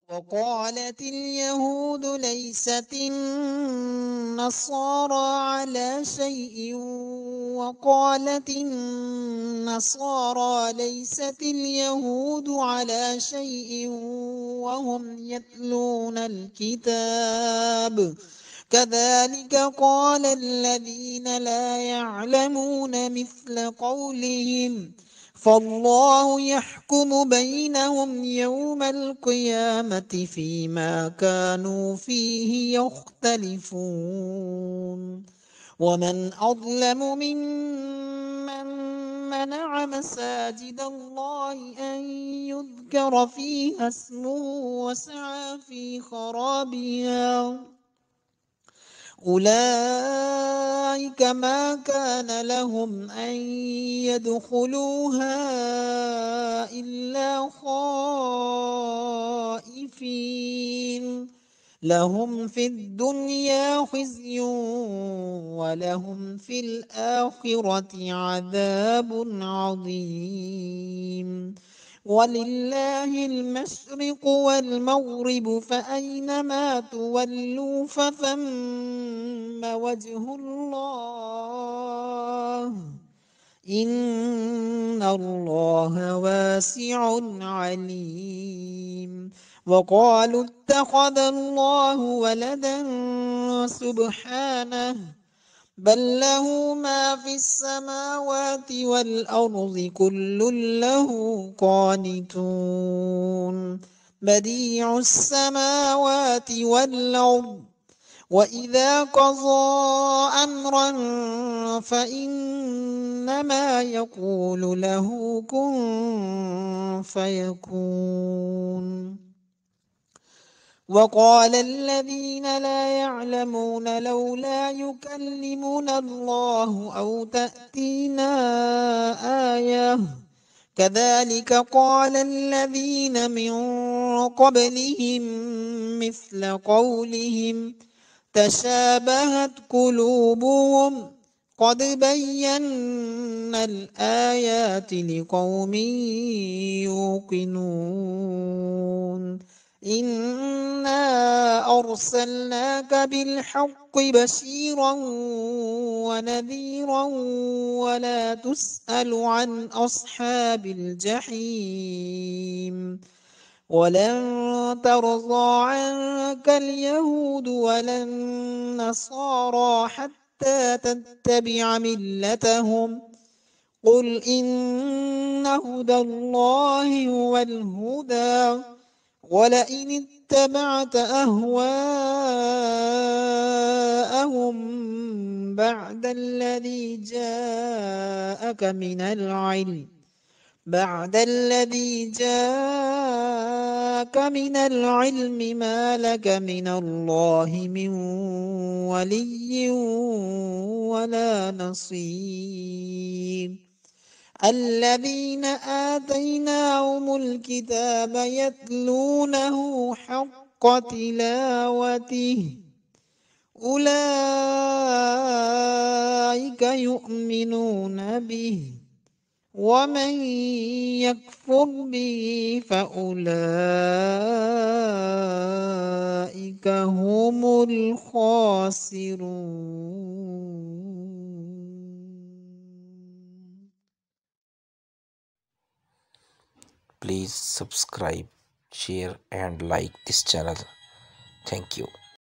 وقالت اليهود ليست النصارى على شيء وقالت النصارى ليست اليهود على شيء وهم يتلون الكتاب كذلك قال الذين لا يعلمون مثل قولهم فالله يحكم بينهم يوم القيامة فيما كانوا فيه يختلفون ومن أظلم ممن منع مساجد الله أن يذكر فيها اسمه وسعى في خرابها أولئك ما كان لهم أن يدخلوها إلا خائفين لهم في الدنيا خزي ولهم في الآخرة عذاب عظيم ولله المشرق والمغرب فأينما تولوا فثم وجه الله إن الله واسع عليم وقالوا اتخذ الله ولدا سبحانه بل له ما في السماوات والأرض كل له قانتون بديع السماوات والأرض وإذا قضى أمرا فإنما يقول له كن فيكون وقال الذين لا يعلمون لولا يكلمنا الله أو تأتينا آية كذلك قال الذين من قبلهم مثل قولهم تشابهت قلوبهم قد بينا الآيات لقوم يوقنون إنا أرسلناك بالحق بشيرا ونذيرا ولا تسأل عن أصحاب الجحيم ولن ترضى عنك اليهود ولا النصارى حتى تتبع ملتهم قل إن هدى الله هو الهدى ولئن اتبعت أهواءهم بعد الذي جاءك من العلم ما لك من الله من ولي ولا نصير الذين آتيناهم الكتاب يتلونه حق تلاوته أولئك يؤمنون به ومن يكفر به فأولئك هم الخاسرون. Please subscribe, share and like this channel. Thank you.